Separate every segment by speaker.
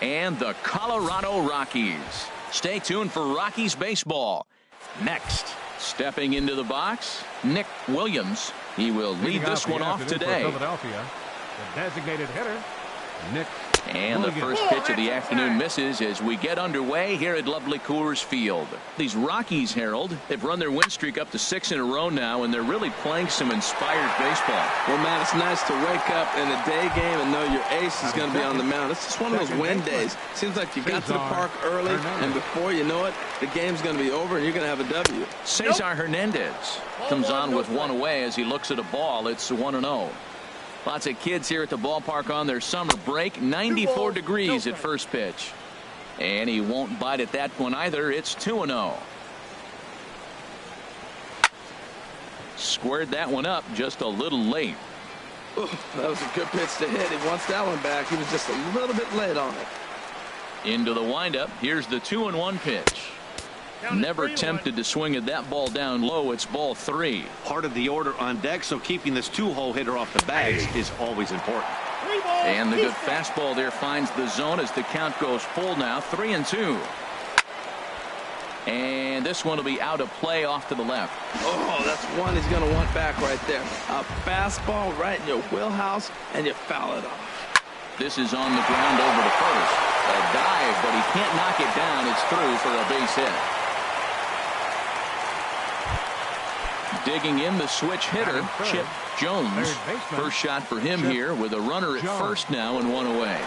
Speaker 1: and the Colorado Rockies. Stay tuned for Rockies baseball. Next, stepping into the box, Nick Williams. He will lead this one off today.
Speaker 2: Philadelphia, the designated hitter, Nick.
Speaker 1: And the first pitch of the afternoon misses as we get underway here at lovely Coors Field. These Rockies, Harold, have run their win streak up to 6 in a row now, and they're really playing some inspired baseball.
Speaker 3: Well, man, it's nice to wake up in a day game and know your ace is going to be on the mound. It's just one of those win days. Seems like you got to the park early, and before you know it, the game's going to be over, and you're going to have a W.
Speaker 1: Cesar Hernandez comes on with one away as he looks at a ball. It's 1-0. Lots of kids here at the ballpark on their summer break. 94 degrees at first pitch. And he won't bite at that one either. It's 2-0. Squared that one up just a little late.
Speaker 3: Ooh, that was a good pitch to hit. He wants that one back. He was just a little bit late on it.
Speaker 1: Into the windup. Here's the 2-1 pitch. Never tempted to swing at that ball down low. It's ball 3.
Speaker 4: Part of the order on deck, so keeping this 2-hole hitter off the bags is always important.
Speaker 1: And the good fastball there finds the zone as the count goes full now. 3-2. And this one will be out of play off to the left.
Speaker 3: Oh, that's one he's going to want back right there. A fastball right in your wheelhouse, and you foul it off.
Speaker 1: This is on the ground over to first. A dive, but he can't knock it down. It's through for a base hit. Digging in the switch hitter, Chip Jones. First shot for him here with a runner at first now and one away.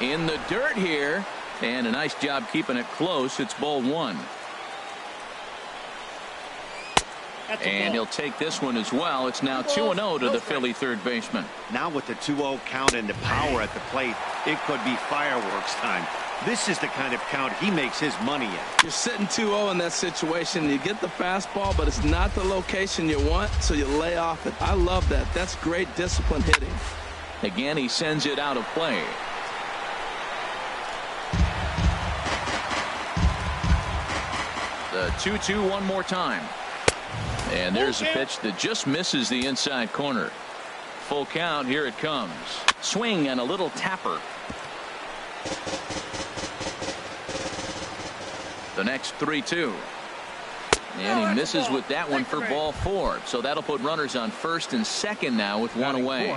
Speaker 1: In the dirt here, and a nice job keeping it close. It's ball 1. And he'll take this one as well. It's now 2-0 to the Philly third baseman.
Speaker 4: Now with the 2-0 count and the power at the plate, it could be fireworks time. This is the kind of count he makes his money in.
Speaker 3: You're sitting 2-0 in that situation. You get the fastball, but it's not the location you want, so you lay off it. I love that. That's great discipline hitting.
Speaker 1: Again, he sends it out of play. The 2-2 one more time. And there's a pitch that just misses the inside corner. Full count. Here it comes. Swing and a little tapper. The next 3-2. And he misses with that one for ball 4. So that'll put runners on first and second now with one away.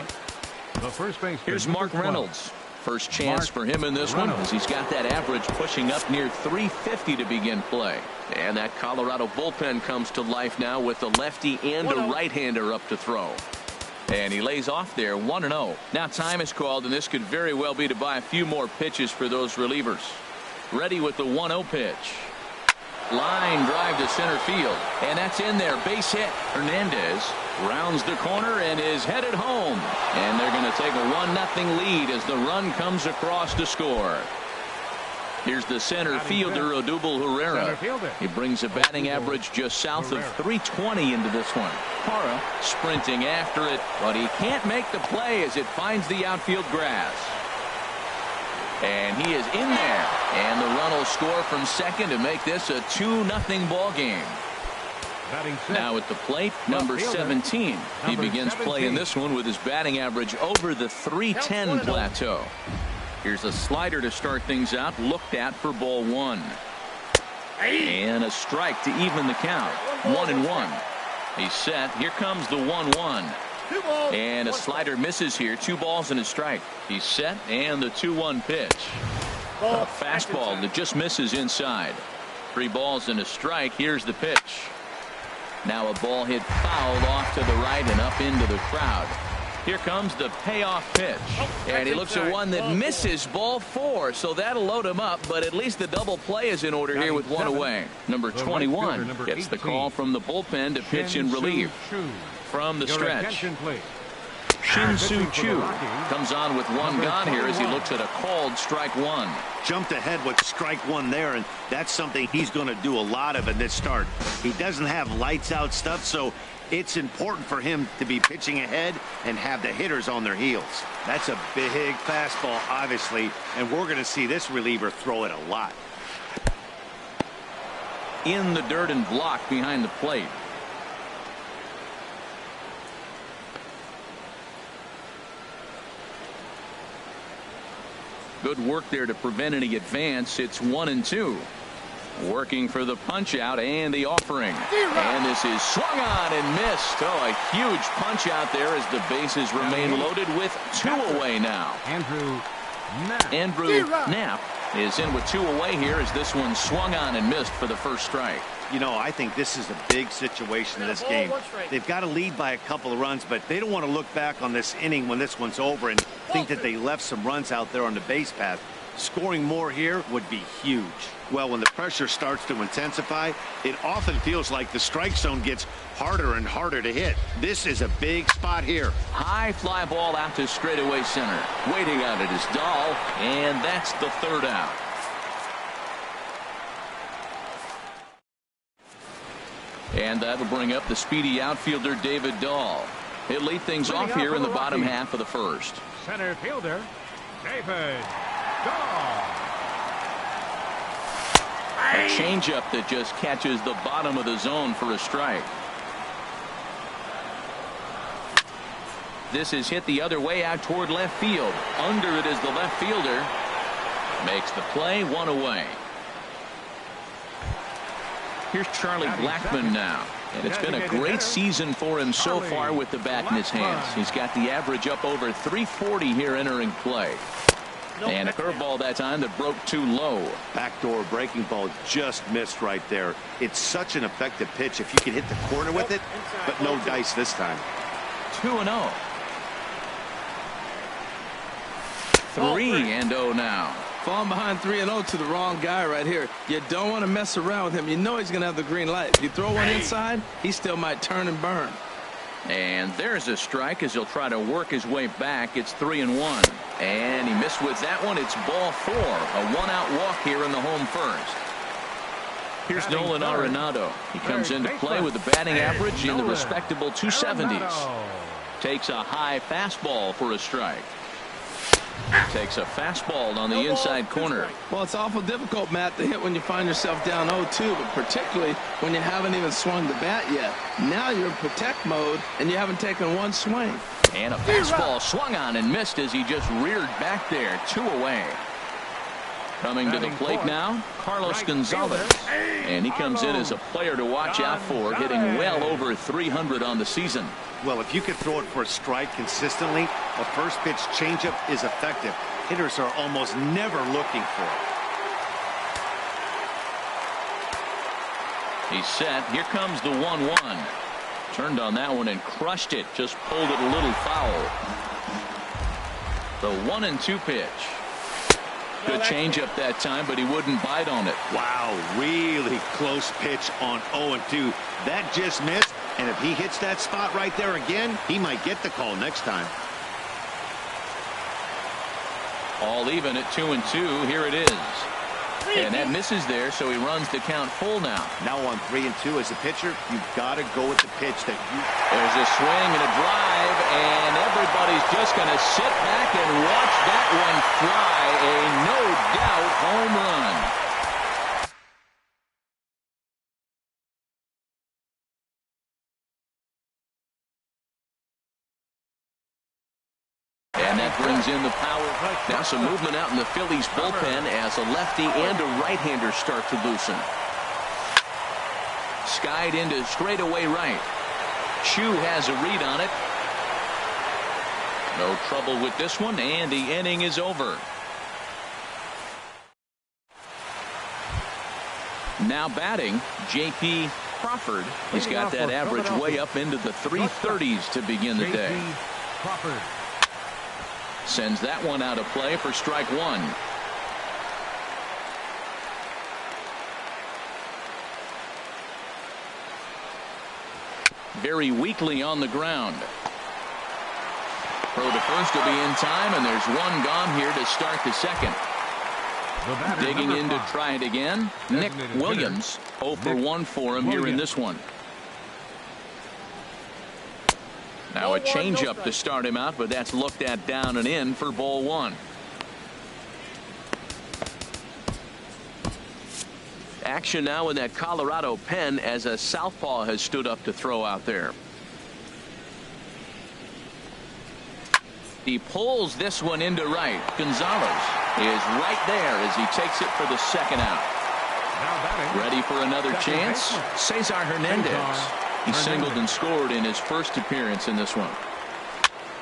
Speaker 1: Here's Mark Reynolds. First chance for him in this one as he's got that average pushing up near 350 to begin play. And that Colorado bullpen comes to life now with a lefty and a right-hander up to throw. And he lays off there 1-0. Now time is called, and this could very well be to buy a few more pitches for those relievers. Ready with the 1-0 pitch. Line drive to center field, and that's in there. Base hit. Hernandez rounds the corner and is headed home. And they're going to take a 1-0 lead as the run comes across to score. Here's the center fielder, Odubel Herrera. He brings a batting average just south of 320 into this one. Parra sprinting after it, but he can't make the play as it finds the outfield grass. And he is in there. And the run will score from second to make this a 2-0 ball game. Now at the plate, number 17. He begins play in this one with his batting average over the 310 plateau. Here's a slider to start things out, looked at for ball 1. And a strike to even the count. 1-1. He's set. Here comes the 1-1. And a slider misses here. 2 balls and a strike. He's set, and the 2-1 pitch. A fastball that just misses inside. 3 balls and a strike. Here's the pitch. Now a ball hit foul off to the right and up into the crowd. Here comes the payoff pitch. And he looks at one that misses, ball 4. So that'll load him up, but at least the double play is in order here with one away. Number 21 gets the call from the bullpen to pitch in relief. From the stretch, Shin-Soo Choo comes on with one gone here as he looks at a called strike 1.
Speaker 4: Jumped ahead with strike 1 there, and that's something he's going to do a lot of in this start. He doesn't have lights out stuff, so it's important for him to be pitching ahead and have the hitters on their heels. That's a big fastball, obviously, and we're going to see this reliever throw it a lot.
Speaker 1: In the dirt and blocked behind the plate. Good work there to prevent any advance. It's 1-2. Working for the punch out and the offering. And this is swung on and missed. Oh, a huge punch out there as the bases remain loaded with 2 away now.
Speaker 2: Andrew
Speaker 1: Knapp is in with 2 away here as this one swung on and missed for the first strike.
Speaker 4: You know, I think this is a big situation in this game. They've got to lead by a couple of runs, but they don't want to look back on this inning when this one's over and think that they left some runs out there on the base path. Scoring more here would be huge. Well, when the pressure starts to intensify, it often feels like the strike zone gets harder and harder to hit. This is a big spot here.
Speaker 1: High fly ball out to straightaway center. Waiting on it is Dahl, and that's the 3rd out. And that'll bring up the speedy outfielder David Dahl. He'll lead things off here in the bottom half of the 1st.
Speaker 2: Center fielder David Dahl.
Speaker 1: A changeup that just catches the bottom of the zone for a strike. This is hit the other way out toward left field. Under it is the left fielder. Makes the play, 1 away. Here's Charlie Blackmon now. And it's been a great season for him so far with the bat in his hands. He's got the average up over 340 here entering play. And a curveball that time that broke too low.
Speaker 4: Backdoor breaking ball just missed right there. It's such an effective pitch if you can hit the corner with it, but no dice this time.
Speaker 1: 2-0. 3-0 now.
Speaker 3: Falling behind 3-0 to the wrong guy right here. You don't want to mess around with him. You know he's going to have the green light. If you throw one inside, he still might turn and burn.
Speaker 1: And there's a strike as he'll try to work his way back. It's 3-1. And he missed with that one. It's ball 4. A 1-out walk here in the home 1st. Here's Nolan Arenado. He comes into play with a batting average in the respectable 270s. Takes a high fastball for a strike. Takes a fastball on the inside corner.
Speaker 3: Well, it's awful difficult, Matt, to hit when you find yourself down 0-2, but particularly when you haven't even swung the bat yet. Now you're in protect mode, and you haven't taken one swing.
Speaker 1: And a fastball swung on and missed as he just reared back there. 2 away. Coming to the plate now, Carlos Gonzalez. And he comes in as a player to watch out for, hitting well over 300 on the season.
Speaker 4: Well, if you can throw it for a strike consistently, a first pitch changeup is effective. Hitters are almost never looking for it.
Speaker 1: He's set. Here comes the 1-1. Turned on that one and crushed it. Just pulled it a little foul. The 1-2 pitch. Good changeup that time, but he wouldn't bite on it.
Speaker 4: Wow, really close pitch on 0-2. That just missed, and if he hits that spot right there again, he might get the call next time.
Speaker 1: All even at 2-2. Here it is. And that misses there, so he runs the count full now.
Speaker 4: Now on 3-2 as a pitcher, you've got to go with the pitch that you...
Speaker 1: There's a swing and a drive, and everybody's just going to sit back and watch that one fly. A no-doubt home run. And that brings in the power. Now some movement out in the Phillies bullpen as a lefty and a right-hander start to loosen. Skied into straightaway right. Chu has a read on it. No trouble with this one, and the inning is over. Now batting, J.P. Crawford. He's got that average way up into the 330s to begin the day.
Speaker 2: Crawford
Speaker 1: sends that one out of play for strike 1. Very weakly on the ground. Throw to first will be in time, and there's one gone here to start the second. Digging in to try it again, Nick Williams. 0 for 1 for him here in this one. Now a changeup to start him out, but that's looked at down and in for ball 1. Action now in that Colorado pen as a southpaw has stood up to throw out there. He pulls this one into right. Gonzalez is right there as he takes it for the second out. Ready for another chance? Cesar Hernandez. He singled and scored in his first appearance in this one.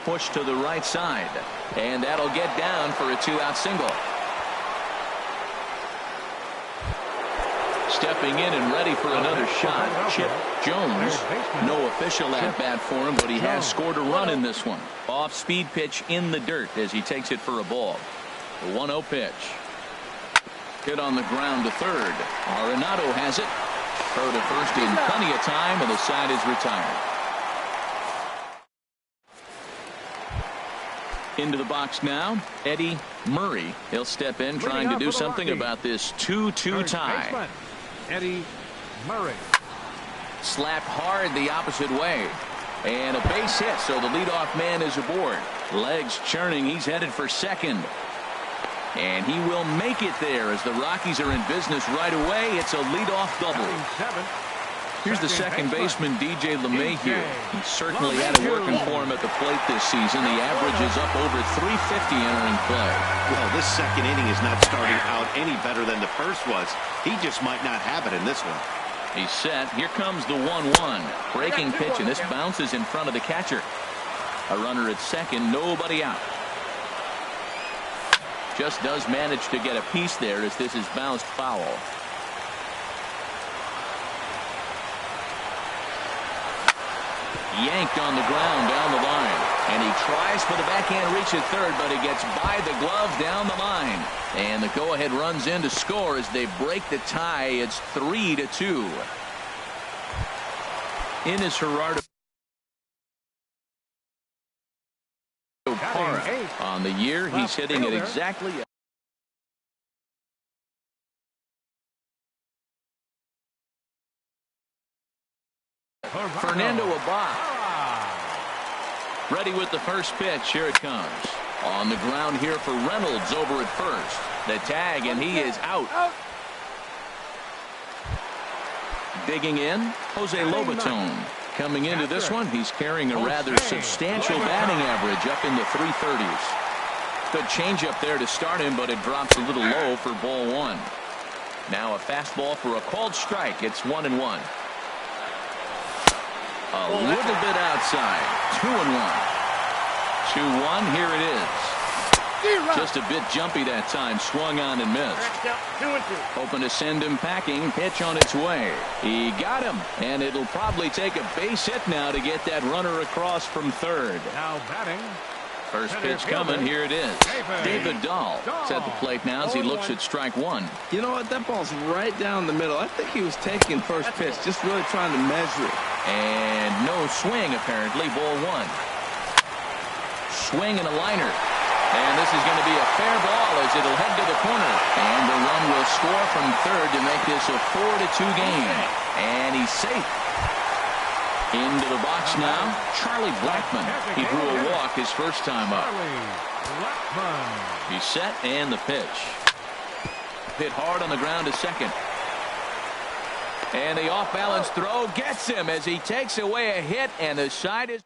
Speaker 1: Push to the right side, and that'll get down for a 2-out single. Stepping in and ready for another shot, Chip Jones. No official at bat for him, but he has scored a run in this one. Off-speed pitch in the dirt as he takes it for a ball. The 1-0 pitch. Hit on the ground to third. Arenado has it. Throw to first in plenty of time, and the side is retired. Into the box now, Eddie Murray. He'll step in trying to do something about this 2-2 tie.
Speaker 2: Eddie Murray.
Speaker 1: Slapped hard the opposite way. And a base hit, so the leadoff man is aboard. Legs churning, he's headed for second. And he will make it there as the Rockies are in business right away. It's a leadoff double. Here's the second baseman, DJ LeMahieu. He certainly had it working for him at the plate this season. The average is up over 350 entering play.
Speaker 4: Well, this second inning is not starting out any better than the first was. He just might not have it in this one.
Speaker 1: He's set. Here comes the 1-1. Breaking pitch, and this bounces in front of the catcher. A runner at second, nobody out. Just does manage to get a piece there as this is bounced foul. Yanked on the ground down the line. And he tries for the backhand reach at third, but he gets by the glove down the line. And the go-ahead runs in to score as they break the tie. It's 3-2. In is Gerardo Parra. On the year, he's hitting it exactly. Fernando Abad. Ready with the first pitch. Here it comes. On the ground here for Reynolds over at first. The tag, and he is out. Digging in, Jose Lobaton. Coming into this one, he's carrying a rather substantial batting average up in the 330s. Good changeup there to start him, but it drops a little low for ball one. Now a fastball for a called strike. It's 1-1. A little bit outside. 2-1. 2-1. Here it is. Just a bit jumpy that time. Swung on and missed. Hoping to send him packing. Pitch on its way. He got him. And it'll probably take a base hit now to get that runner across from third.
Speaker 2: Now batting.
Speaker 1: First pitch coming. Here it is. David Dahl is at the plate now as he looks at strike one.
Speaker 3: You know what? That ball's right down the middle. I think he was taking first pitch, just really trying to measure it.
Speaker 1: And no swing, apparently. Ball one. Swing and a liner. And this is going to be a fair ball as it'll head to the corner. And the run will score from third to make this a 4-2 game. And he's safe. Into the box now, Charlie Blackmon. He drew a walk his first time up. He's set, and the pitch. Hit hard on the ground to second. And the off-balance throw gets him as he takes away a hit, and the side is...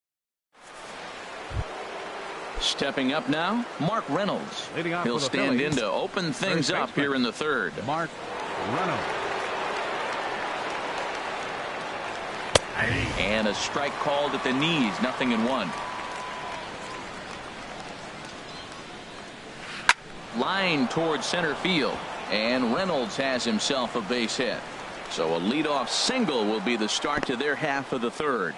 Speaker 1: Stepping up now, Mark Reynolds. He'll stand in to open things up here in the third.
Speaker 2: Mark Reynolds.
Speaker 1: And a strike called at the knees, 0-1. Line towards center field, and Reynolds has himself a base hit. So a leadoff single will be the start to their half of the third.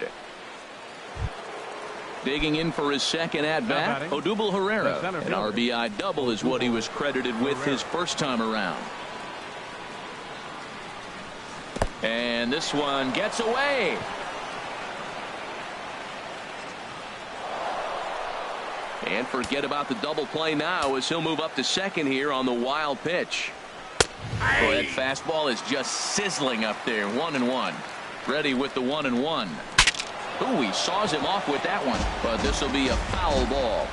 Speaker 1: Digging in for his second at-bat, Odubel Herrera. An RBI double is what he was credited with his first time around. And this one gets away. And forget about the double play now as he'll move up to second here on the wild pitch. Boy, that fastball is just sizzling up there. 1-1. Ready with the 1-1. Ooh, he saws him off with that one. But this will be a foul ball.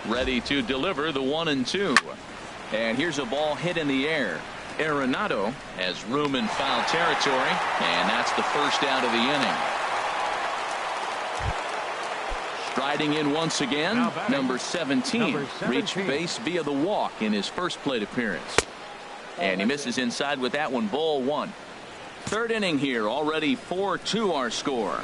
Speaker 1: Ready to deliver the 1-2. And here's a ball hit in the air. Arenado has room in foul territory, and that's the first out of the inning. Riding in once again, number 17 reached base via the walk in his first plate appearance. And he misses inside with that one, ball one. Third inning here, already 4-2 our score.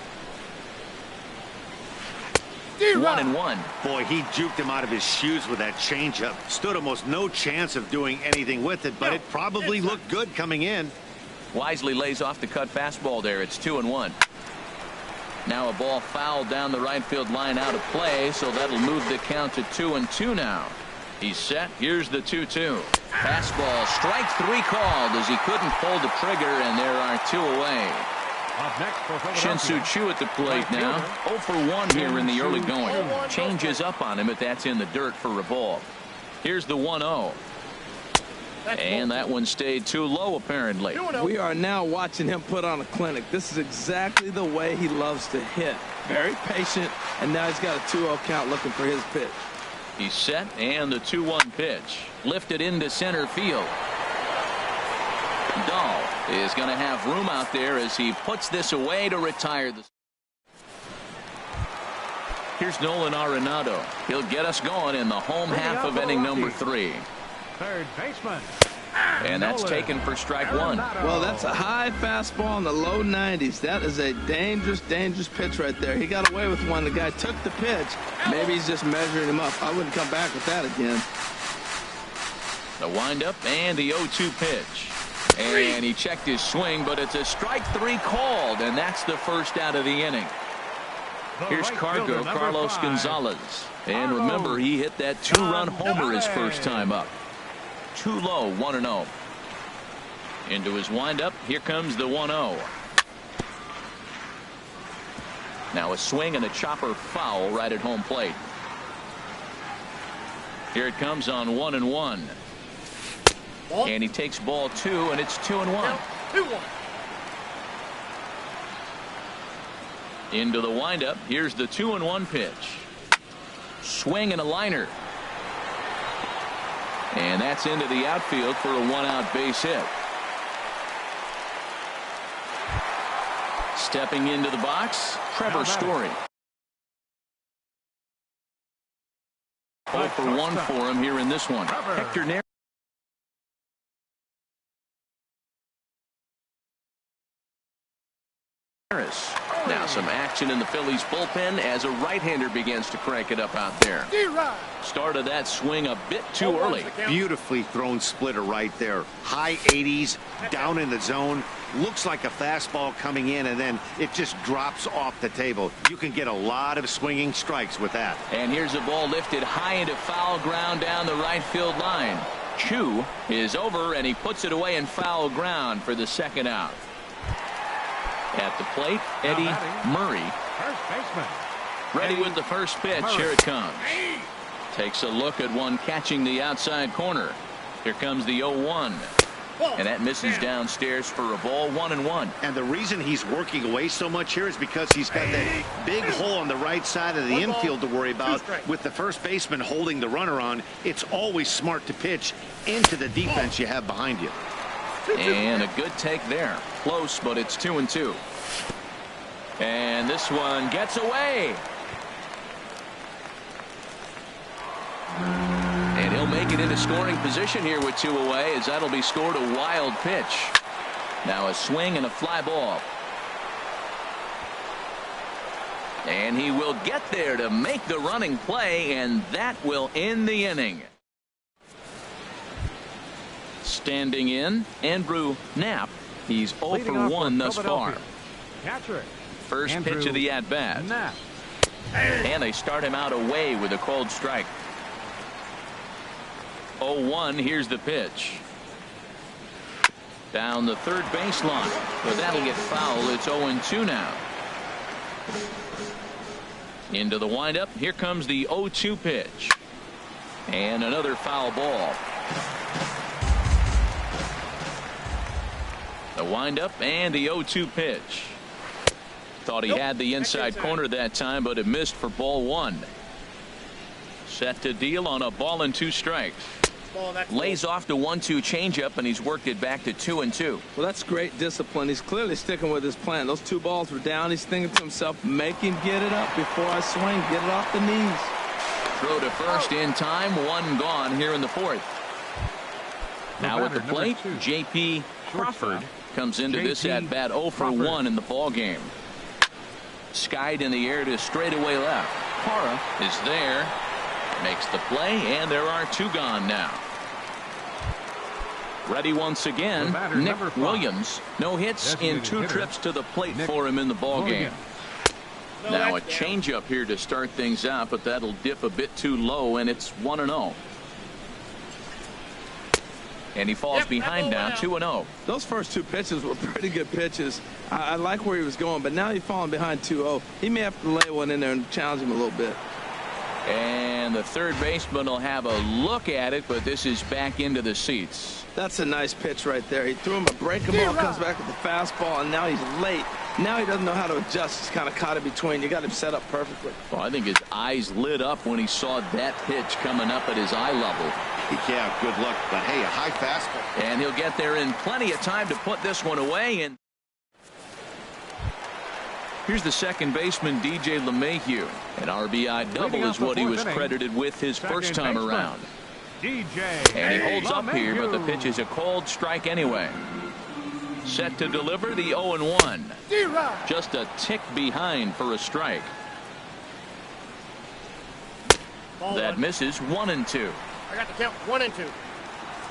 Speaker 1: 1-1.
Speaker 4: Boy, he juked him out of his shoes with that changeup. Stood almost no chance of doing anything with it, but it probably looked good coming in.
Speaker 1: Wisely lays off the cut fastball there. It's 2-1. Now a ball fouled down the right field line out of play, so that'll move the count to 2-2 now. He's set. Here's the 2-2. Fastball, strike three called as he couldn't pull the trigger, and there are two away. Shin-Soo Choo at the plate now. 0 for 1 here in the early going. Changes up on him, but that's in the dirt for a ball. Here's the 1-0. And that one stayed too low, apparently.
Speaker 3: We are now watching him put on a clinic. This is exactly the way he loves to hit. Very patient, and now he's got a 2-0 count looking for his pitch.
Speaker 1: He's set, and the 2-1 pitch. Lifted into center field. Dahl is going to have room out there as he puts this away to retire. Here's Nolan Arenado. He'll get us going in the home half of inning number 3.
Speaker 2: Third baseman.
Speaker 1: And that's taken for strike one.
Speaker 3: Well, that's a high fastball in the low 90s. That is a dangerous, dangerous pitch right there. He got away with one. The guy took the pitch. Maybe he's just measuring him up. I wouldn't come back with that again.
Speaker 1: The windup and the 0-2 pitch. And he checked his swing, but it's a strike three called, and that's the first out of the inning. Here's Cargo, Carlos Gonzalez. And remember, he hit that 2-run homer his first time up. Too low, 1-0. Into his windup, here comes the 1-0. Now a swing and a chopper foul right at home plate. Here it comes on 1-1. And he takes ball 2, and it's 2-1. Into the windup, here's the 2-1 pitch. Swing and a liner. And that's into the outfield for a 1-out base hit. Stepping into the box, Trevor Story. 0 for 1 for him here in this one. Hector Neris. Now some action in the Phillies bullpen as a right-hander begins to crank it up out there. Started that swing a bit too early.
Speaker 4: Beautifully thrown splitter right there. High 80s, down in the zone. Looks like a fastball coming in, and then it just drops off the table. You can get a lot of swinging strikes with that.
Speaker 1: And here's a ball lifted high into foul ground down the right field line. Choo is over, and he puts it away in foul ground for the second out. At the plate, Eddie Murray.
Speaker 2: First baseman.
Speaker 1: Ready with the first pitch. Here it comes. Takes a look at one catching the outside corner. Here comes the 0-1. And that misses downstairs for a ball, 1-1.
Speaker 4: And the reason he's working away so much here is because he's got that big hole on the right side of the infield to worry about. With the first baseman holding the runner on, it's always smart to pitch into the defense you have behind you.
Speaker 1: And a good take there. Close, but it's 2-2. And this one gets away. And he'll make it into scoring position here with 2 away, as that'll be scored a wild pitch. Now a swing and a fly ball. And he will get there to make the running play, and that will end the inning. Standing in, Andrew Knapp. He's 0 for 1 thus far. First pitch of the at-bat. And they start him out away with a cold strike. 0-1, here's the pitch. Down the third baseline, but that'll get foul. It's 0-2 now. Into the windup, here comes the 0-2 pitch. And another foul ball. The windup and the 0-2 pitch. Thought he had the inside corner that time, but it missed for ball 1. Set to deal on a ball and 2 strikes. Lays off the 1-2 changeup, and he's worked it back to 2-2.
Speaker 3: Well, that's great discipline. He's clearly sticking with his plan. Those 2 balls were down. He's thinking to himself, make him get it up before I swing. Get it off the knees.
Speaker 1: Throw to first in time. 1 gone here in the 4th. Now at the plate, J.P. Crawford comes into this at-bat 0 for 1 in the ball game. Skied in the air to straightaway left. Parra is there. Makes the play, and there are 2 gone now. Ready once again, Nick Williams. No hits in 2 trips to the plate for him in the ball game. Now a changeup here to start things out, but that'll dip a bit too low, and it's 1-0. And he falls behind now, 2-0.
Speaker 3: Those first 2 pitches were pretty good pitches. I like where he was going, but now he's falling behind 2-0. He may have to lay one in there and challenge him a little bit.
Speaker 1: And the third baseman will have a look at it, but this is back into the seats.
Speaker 3: That's a nice pitch right there. He threw him a breaking ball, comes back with the fastball, and now he's late. Now he doesn't know how to adjust. He's kind of caught in between. You got him set up perfectly.
Speaker 1: Well, I think his eyes lit up when he saw that pitch coming up at his eye level.
Speaker 4: Yeah, good luck, but hey, a high fastball.
Speaker 1: And he'll get there in plenty of time to put this one away. And here's the second baseman, DJ LeMahieu. An RBI double is what he was credited with his first time around. And he holds up here, but the pitch is a cold strike anyway. Set to deliver the 0-1. Just a tick behind for a strike. That misses. 1-2.
Speaker 5: I got the count. 1-2.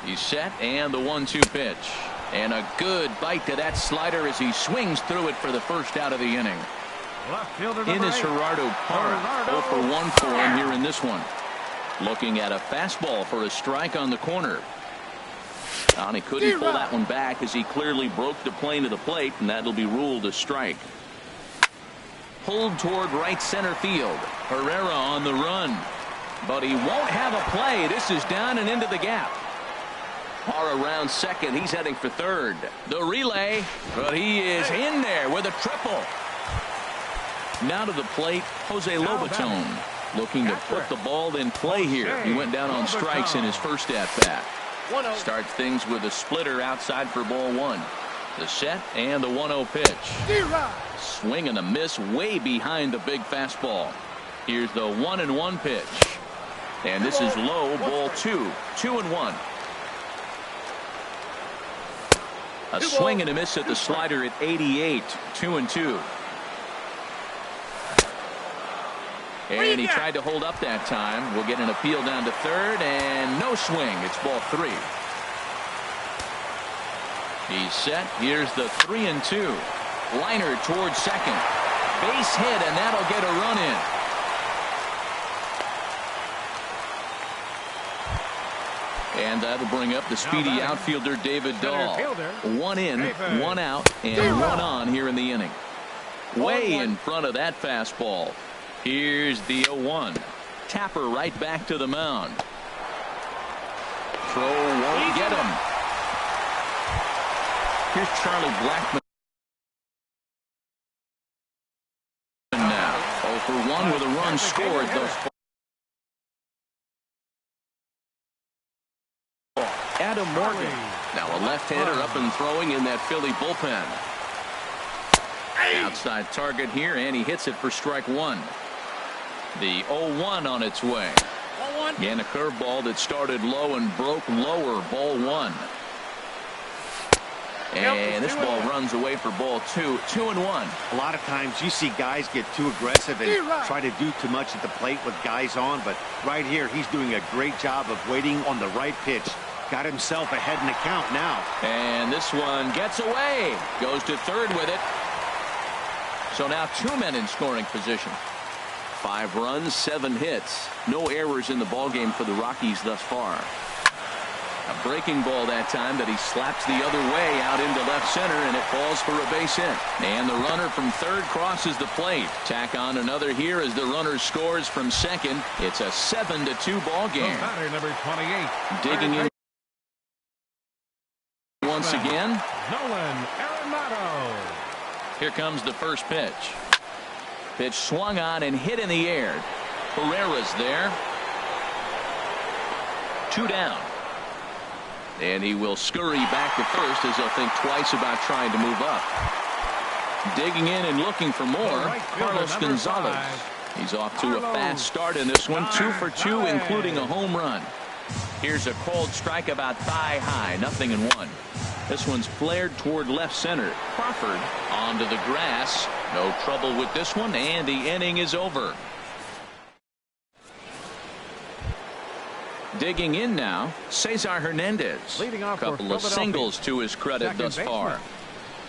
Speaker 1: He's set, and the 1-2 pitch. And a good bite to that slider as he swings through it for the first out of the inning. In is Gerardo Parra. 0 for 1 for him here in this one. Looking at a fastball for a strike on the corner. And he couldn't pull that one back as he clearly broke the plane to the plate, and that'll be ruled a strike. Pulled toward right center field. Herrera on the run. But he won't have a play. This is down and into the gap. Parra around second. He's heading for third. The relay, but he is in there with a triple. Now to the plate, Jose Lobaton, looking to put the ball in play here. He went down on strikes in his first at-bat. Starts things with a splitter outside for ball 1. The set and the 1-0 pitch. Swing and a miss way behind the big fastball. Here's the 1-1 pitch. And this is low, ball 2. 2-1. A swing and a miss at the slider at 88. 2-2. And he tried to hold up that time. We'll get an appeal down to third, and no swing. It's ball 3. He's set. Here's the 3-2. Liner towards second. Base hit, and that'll get a run in. And that'll bring up the speedy outfielder David Dahl. 1 in, 1 out, and 1 on here in the inning. Way in front of that fastball. Here's the 0-1. Tapper right back to the mound. Throw won't get him. Here's Charlie Blackmon now. 0 for 1 with a run scored thus far. Adam Morgan. Now a left-hander up and throwing in that Philly bullpen. Outside target here, and he hits it for strike 1. The 0-1 on its way. And a curveball that started low and broke lower. Ball 1. And this ball runs away for ball 2. 2-1.
Speaker 4: A lot of times you see guys get too aggressive and try to do too much at the plate with guys on, but right here he's doing a great job of waiting on the right pitch. Got himself ahead in the count now.
Speaker 1: And this one gets away. Goes to third with it. So now 2 men in scoring position. 5 runs, 7 hits. No errors in the ballgame for the Rockies thus far. A breaking ball that time that he slaps the other way out into left center, and it falls for a base hit. And the runner from third crosses the plate. Tack on another here as the runner scores from second. It's a 7-2 ball game.
Speaker 2: Number 28.
Speaker 1: Digging in once again.
Speaker 2: Nolan Arenado.
Speaker 1: Here comes the first pitch. Pitch swung on and hit in the air. Herrera's there. 2 down. And he will scurry back to first as he'll think twice about trying to move up. Digging in and looking for more, Carlos Gonzalez. He's off to a fast start in this one, 2 for 2, including a home run. Here's a called strike about thigh high, 0-1. This one's flared toward left center. Crawford onto the grass. No trouble with this one, and the inning is over. Digging in now, Cesar Hernandez.
Speaker 2: Leading off
Speaker 1: couple of singles to his credit thus far.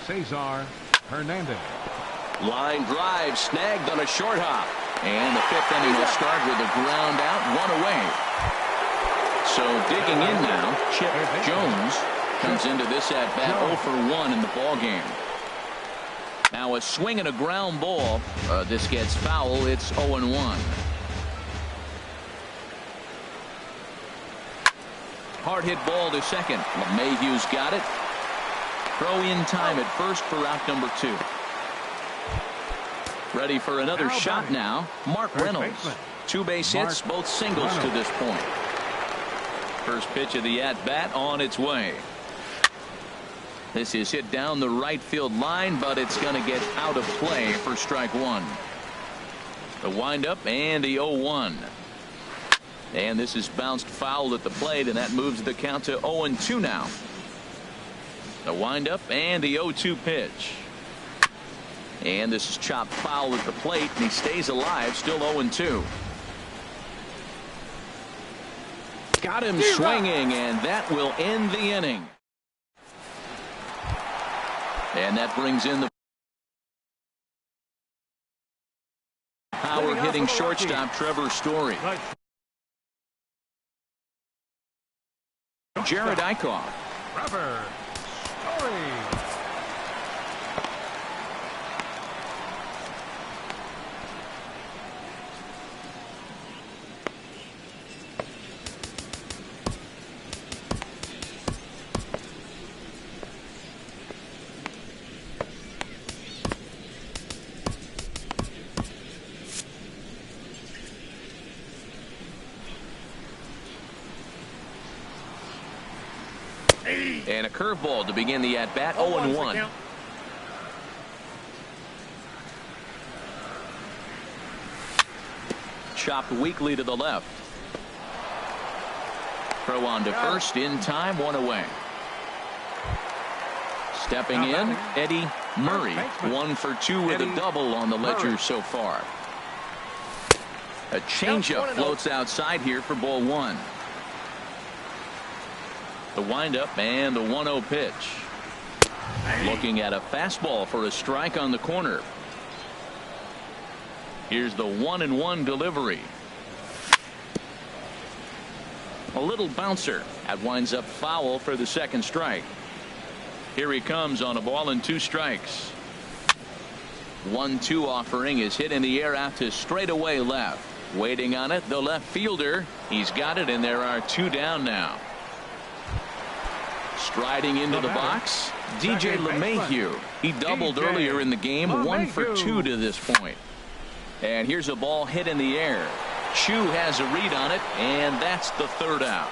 Speaker 2: Cesar Hernandez.
Speaker 1: Line drive snagged on a short hop. And the 5th inning will start with a ground out, 1 away. So digging in now, Chip Jones comes into this at bat 0 for 1 in the ball game. Now a swing and a ground ball. This gets foul. It's 0-1. Hard hit ball to second. LeMahieu's got it. Throw in time at first for out number 2. Ready for another shot now. Mark Reynolds. 2 base hits, both singles to this point. First pitch of the at-bat on its way. This is hit down the right field line, but it's going to get out of play for strike 1. The windup and the 0-1. And this is bounced foul at the plate, and that moves the count to 0-2 now. The windup and the 0-2 pitch. And this is chopped foul at the plate, and he stays alive, still 0-2. Got him swinging, and that will end the inning. And that brings in the power hitting shortstop Trevor Story. Jared Eichhoff.
Speaker 2: Trevor Story.
Speaker 1: And a curveball to begin the at-bat, 0-1. Chopped weakly to the left. Throw on to first in time, 1 away. Stepping in, Eddie Murray, 1 for 2 with a double on the ledger so far. A changeup floats outside here for ball 1. The windup and the 1-0 pitch. Looking at a fastball for a strike on the corner. Here's the 1-1 delivery. A little bouncer. That winds up foul for the second strike. Here he comes on a ball and 2 strikes. 1-2 offering is hit in the air out to straightaway left. Waiting on it, the left fielder. He's got it, and there are 2 down now. Striding into the box, DJ LeMahieu. He doubled earlier in the game, 1 for 2 to this point. And here's a ball hit in the air. Chu has a read on it, and that's the 3rd out.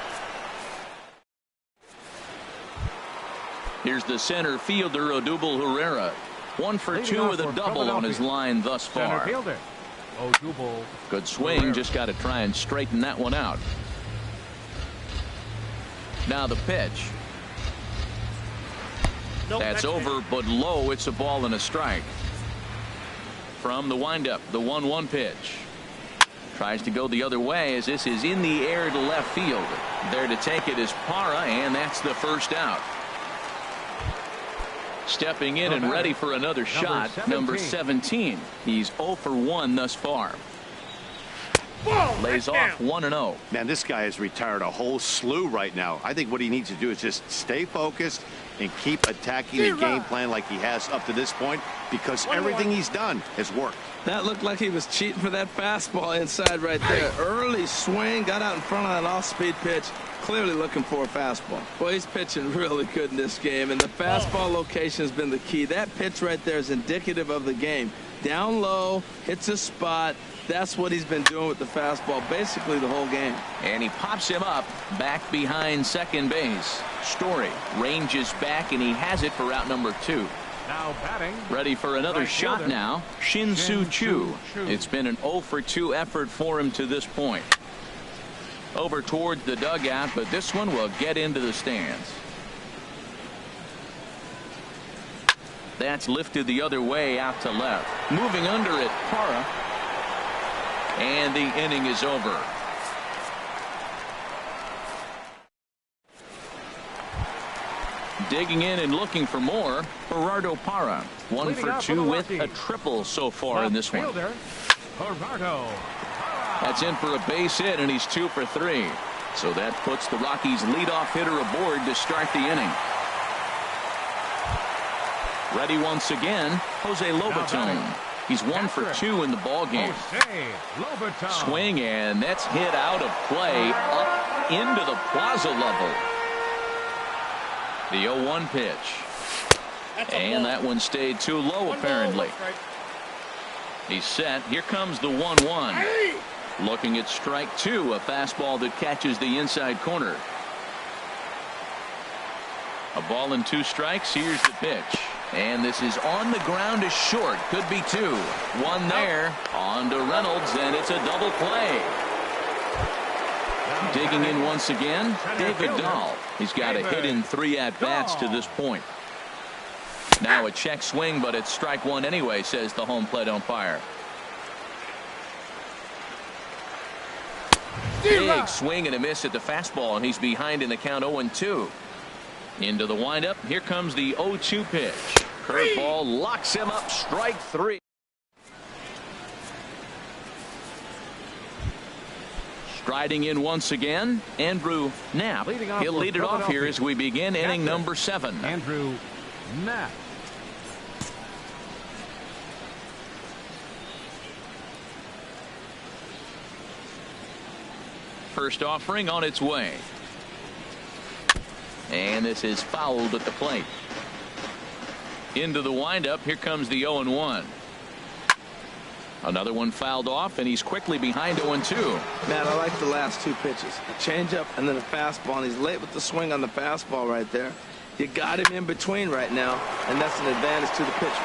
Speaker 1: Here's the center fielder, Odubel Herrera. 1 for 2 with a double on his line thus far. Good swing, just got to try and straighten that one out. Now the pitch. That's over, but low. It's a ball and a strike. From the windup, the 1-1 pitch. Tries to go the other way as this is in the air to left field. There to take it is Parra, and that's the 1st out. Stepping in and ready for another shot, number 17. He's 0 for 1 thus far. Lays off 1-0.
Speaker 4: Man, this guy has retired a whole slew right now. I think what he needs to do is just stay focused and keep attacking the game plan like he has up to this point, because everything he's done has worked.
Speaker 3: That looked like he was cheating for that fastball inside right there. Early swing, got out in front of that off-speed pitch, clearly looking for a fastball. Boy, he's pitching really good in this game, and the fastball location has been the key. That pitch right there is indicative of the game. Down low, hits a spot, That's what he's been doing with the fastball basically the whole game.
Speaker 1: And he pops him up back behind second base. Story ranges back, and he has it for out number 2.
Speaker 2: Now batting.
Speaker 1: Ready for another
Speaker 2: Right
Speaker 1: shot
Speaker 2: fielder.
Speaker 1: now. Shin-Soo Choo.
Speaker 2: Choo.
Speaker 1: It's been an 0 for 2 effort for him to this point. Over towards the dugout, but this one will get into the stands. That's lifted the other way out to left. Moving under it, Parra. And the inning is over. Digging in and looking for more, Gerardo Parra. 1
Speaker 2: Leading
Speaker 1: for
Speaker 2: off
Speaker 1: 2
Speaker 2: for the
Speaker 1: with a
Speaker 2: Rockies.
Speaker 1: triple so far in
Speaker 2: Left
Speaker 1: this one.
Speaker 2: fielder, Gerardo.
Speaker 1: That's in for a base hit, and he's 2 for 3. So that puts the Rockies' leadoff hitter aboard to start the inning. Ready once again, Jose Lobaton. He's 1 for 2 in the ball game.
Speaker 2: Jose Lobaton.
Speaker 1: Swing, and that's hit out of play up into the plaza level. The 0-1 pitch. And that one stayed too low, apparently. He's set. Here comes the 1-1. Looking at strike 2, a fastball that catches the inside corner. A ball and 2 strikes. Here's the pitch. And this is on the ground to short. Could be 2. 1 there. On to Reynolds, and it's a double play. Digging in once again, David Dahl. He's got a hit in 3 at-bats to this point. Now a check swing, but it's strike 1 anyway, says the home plate umpire. Big swing and a miss at the fastball, and he's behind in the count 0-2. Into the windup. Here comes the 0-2 pitch. Curveball locks him up. Strike 3. Striding in once again, Andrew Knapp. He'll lead it off here as we begin inning number 7.
Speaker 2: Andrew Knapp.
Speaker 1: First offering on its way. And this is fouled at the plate. Into the windup. Here comes the 0-1. Another one fouled off, and he's quickly behind 0-2.
Speaker 3: Matt, I like the last 2 pitches. A changeup and then a fastball, and he's late with the swing on the fastball right there. You got him in between right now, and that's an advantage to the pitcher.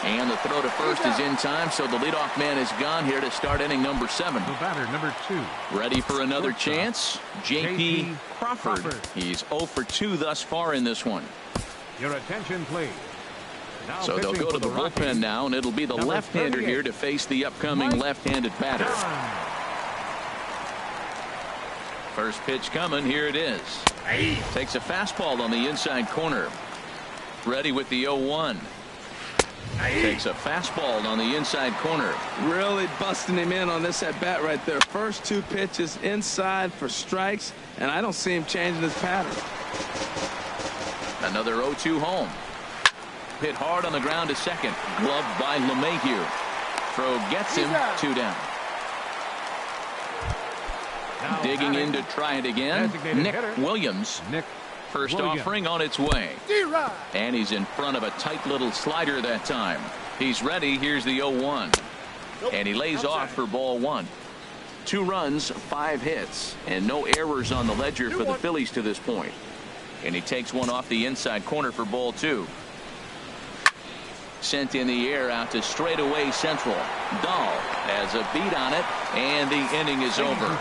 Speaker 1: And the throw to first is in time, so the leadoff man is gone here to start inning number 7.
Speaker 2: The batter, number 2.
Speaker 1: Ready for another chance? J.P. Crawford. He's 0 for 2 thus far in this one.
Speaker 2: Your attention, please. Now
Speaker 1: So they'll
Speaker 2: pitching
Speaker 1: go to
Speaker 2: for
Speaker 1: the
Speaker 2: Rockies,
Speaker 1: bullpen now, and it'll be the
Speaker 2: number
Speaker 1: left-hander
Speaker 2: 38.
Speaker 1: here to face the upcoming left-handed batter. First pitch coming. Here it is. Takes a fastball on the inside corner. Ready with the 0-1. Takes a fastball on the inside corner.
Speaker 3: Really busting him in on this at bat right there. First 2 pitches inside for strikes, and I don't see him changing his pattern.
Speaker 1: Another 0-2 home. Hit hard on the ground to second. Gloved by LeMahieu. Throw gets him. 2 down.
Speaker 2: Now
Speaker 1: Digging in
Speaker 2: batting,
Speaker 1: to try it again.
Speaker 2: designated
Speaker 1: Nick
Speaker 2: hitter.
Speaker 1: Williams.
Speaker 2: Nick
Speaker 1: First
Speaker 2: Williams.
Speaker 1: offering on its way. And he's in front of a tight little slider that time. He's ready. Here's the 0-1. And he lays off for ball 1. 2 runs, 5 hits, and no errors on the ledger for the Phillies to this point. And he takes one off the inside corner for ball 2. Sent in the air out to straightaway central. Dahl has a beat on it, and the inning is over.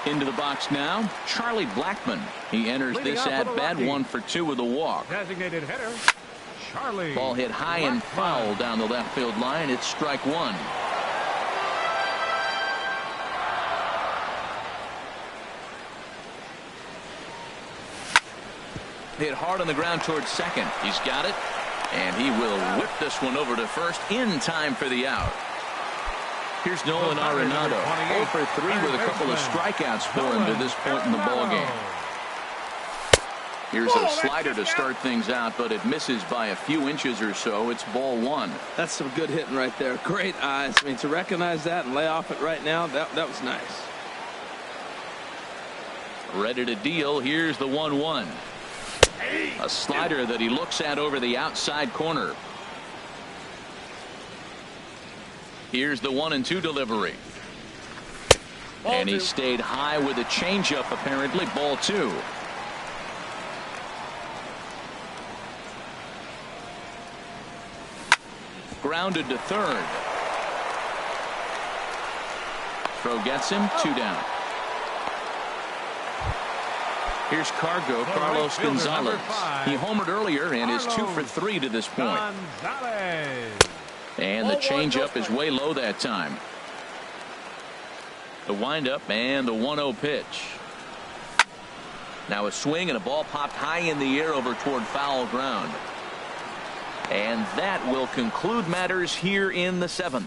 Speaker 1: Into the box now, Charlie Blackmon. He enters
Speaker 2: Leading
Speaker 1: this
Speaker 2: off for
Speaker 1: at
Speaker 2: the
Speaker 1: bat,
Speaker 2: Rockies.
Speaker 1: 1 for 2 with a walk.
Speaker 2: Designated hitter, Charlie.
Speaker 1: Ball hit high and foul down the left field line. It's strike 1. Hit hard on the ground towards second. He's got it, and he will whip this one over to first in time for the out. Here's Nolan Arenado, 0 for 3 with a couple of strikeouts for him to this point in the ballgame. Here's a slider to start things out, but it misses by a few inches or so. It's ball 1.
Speaker 3: That's some good hitting right there. Great eyes. I mean, to recognize that and lay off it right now, that was nice.
Speaker 1: Ready to deal. Here's the 1-1. A slider that he looks at over the outside corner. Here's the 1-2 delivery. And he stayed high with a changeup, apparently. Ball 2. Grounded to third. Throw gets him. 2 down. Here's Carlos Gonzalez. He homered earlier and is 2 for 3 to this point. And the changeup is way low that time. The windup and the 1-0 pitch. Now a swing and a ball popped high in the air over toward foul ground. And that will conclude matters here in the 7th.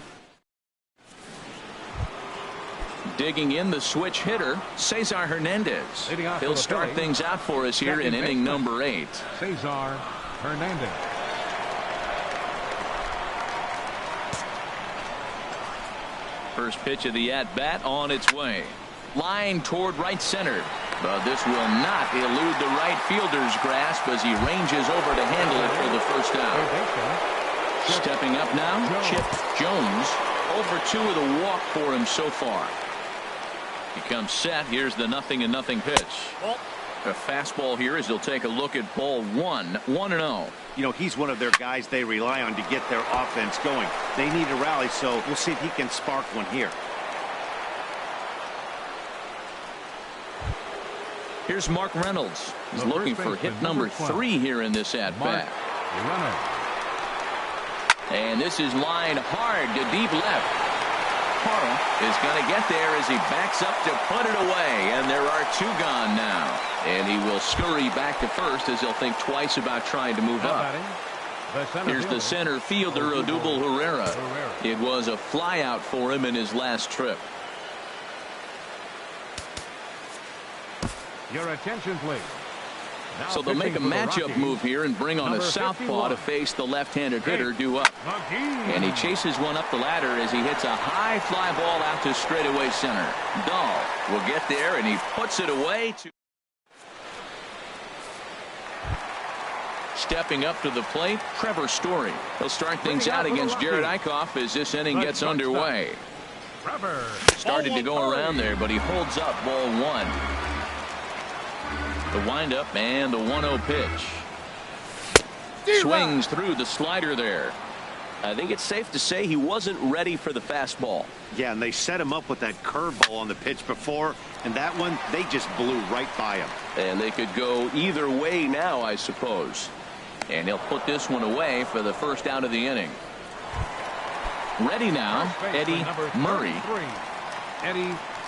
Speaker 1: Digging in the switch hitter, Cesar Hernandez. He'll start things out for us here in inning number 8.
Speaker 2: Cesar Hernandez.
Speaker 1: First pitch of the at-bat on its way. Line toward right center. But this will not elude the right fielder's grasp as he ranges over to handle it for the first out. Stepping up now, Chip Jones. Over 2 with a walk for him so far. He comes set. Here's the 0-0 pitch. A fastball here as he'll take a look at ball 1. 1-0.
Speaker 4: You know, he's one of their guys they rely on to get their offense going. They need a rally, so we'll see if he can spark one here.
Speaker 1: Here's Mark Reynolds. He's looking for hit number 3 here in this at-bat. And this is lined hard to deep left. Carl is going to get there as he backs up to put it away, and there are 2 gone now. And he will scurry back to first as he'll think twice about trying to move up. Here's the center fielder, Odubel Herrera. It was a flyout for him in his last trip.
Speaker 2: Your attention, please.
Speaker 1: So they'll make a matchup move here and bring on a southpaw to face the left-handed hitter due up. And he chases one up the ladder as he hits a high fly ball out to straightaway center. Dahl will get there and he puts it away. Stepping up to the plate, Trevor Story. He'll start things out against Jared Eichhoff as this inning gets underway. Started to go around there, but he holds up ball 1. The windup and the 1-0 pitch. Swings through the slider there. I think it's safe to say he wasn't ready for the fastball.
Speaker 4: Yeah, and they set him up with that curveball on the pitch before, and that one, they just blew right by him.
Speaker 1: And they could go either way now, I suppose. And he'll put this one away for the first out of the inning. Ready now, Eddie Murray.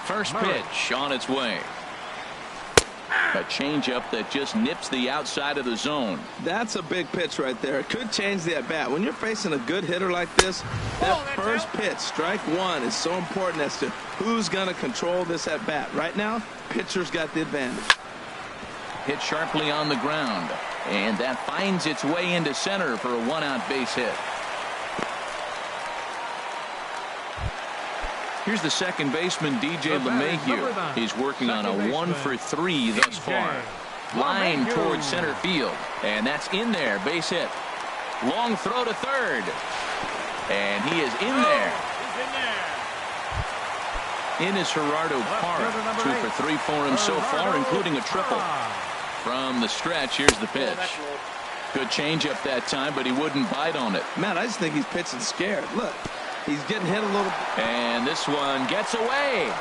Speaker 1: First pitch on its way. A changeup that just nips the outside of the zone.
Speaker 3: That's a big pitch right there. It could change the at-bat. When you're facing a good hitter like this, that first pitch, strike 1, is so important as to who's going to control this at-bat. Right now, pitcher's got the advantage.
Speaker 1: Hit sharply on the ground. And that finds its way into center for a 1-out base hit. Here's the second baseman, DJ LeMahieu. He's working on a 1 for 3 thus far. Line towards center field. And that's in there. Base hit. Long throw to third. And he is in there. In is Gerardo Parra. 2 for 3 for him so far, including a triple. From the stretch, here's the pitch. Good changeup that time, but he wouldn't bite on it.
Speaker 3: Man, I just think he's pitching scared. Look. He's getting hit a little.
Speaker 1: And this one gets away.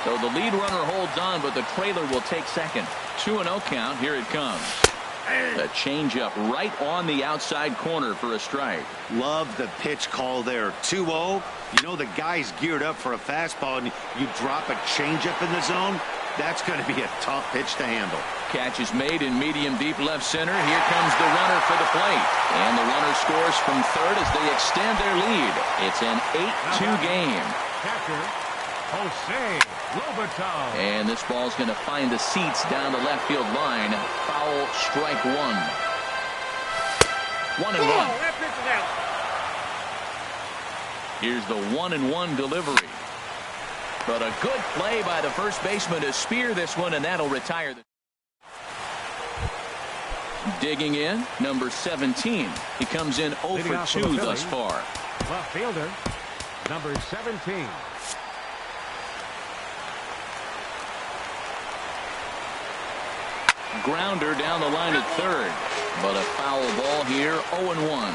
Speaker 1: So the lead runner holds on, but the trailer will take second. 2-0 count. Here it comes. A changeup right on the outside corner for a strike.
Speaker 4: Love the pitch call there. 2-0. You know the guy's geared up for a fastball, and you drop a changeup in the zone. That's going to be a tough pitch to handle.
Speaker 1: Catch is made in medium deep left center. Here comes the runner for the plate. And the runner scores from third as they extend their lead. It's an 8-2 game.
Speaker 2: Catcher, Jose Lobato.
Speaker 1: And this ball's going to find the seats down the left field line. Foul, strike 1. 1-1. Here's the 1-1 delivery. But a good play by the first baseman to spear this one, and that'll retire. Digging in, number 17. He comes in 0 for 2 thus far.
Speaker 2: Left fielder, number 17.
Speaker 1: Grounder down the line at third, but a foul ball here, 0-1.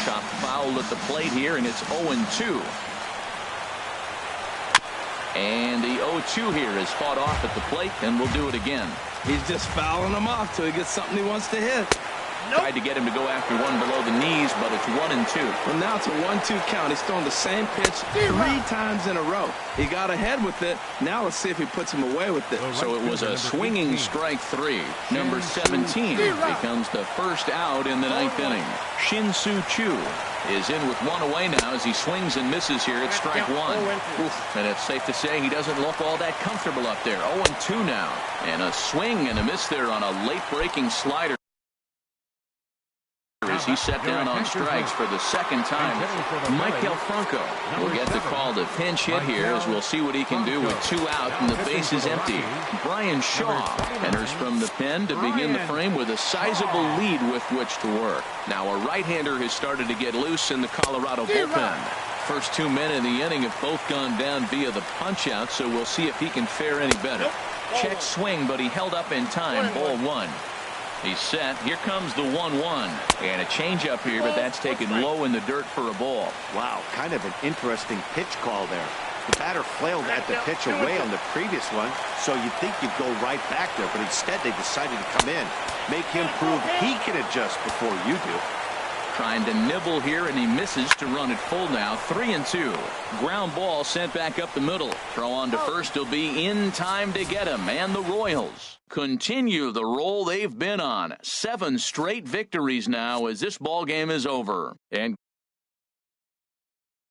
Speaker 1: Shot fouled at the plate here, and it's 0-2. And the 0-2 here is fought off at the plate, and we'll do it again.
Speaker 3: He's just fouling him off till he gets something he wants to hit.
Speaker 1: Tried to get him to go after one below the knees, but it's 1-2.
Speaker 3: Well, now it's a 1-2 count. He's throwing the same pitch 3 times in a row. He got ahead with it. Now let's see if he puts him away with it.
Speaker 1: So it was a swinging strike 3. Number 17 becomes the first out in the 9th inning. Shin-Soo Choo is in with 1 away now as he swings and misses here at strike 1. And it's safe to say he doesn't look all that comfortable up there. 0-2 now. And a swing and a miss there on a late breaking slider. As he set down on strikes for the second time. Michael Franco will get the call to pinch hit here as we'll see what he can do with 2 out and the base is empty. Brian Shaw enters from the pen to begin the frame with a sizable lead with which to work. Now a right-hander has started to get loose in the Colorado bullpen. First 2 men in the inning have both gone down via the punch-out, so we'll see if he can fare any better. Check swing, but he held up in time. Ball 1. He's set. Here comes the 1-1. And a changeup here, but that's taken low in the dirt for a ball.
Speaker 4: Wow, kind of an interesting pitch call there. The batter flailed at the pitch away on the previous one, so you'd think you'd go right back there, but instead they decided to come in. Make him prove he can adjust before you do.
Speaker 1: Trying to nibble here, and he misses to run it full now. 3-2. Ground ball sent back up the middle. Throw on to first will be in time to get him. And the Royals continue the roll they've been on. 7 straight victories now as this ball game is over. And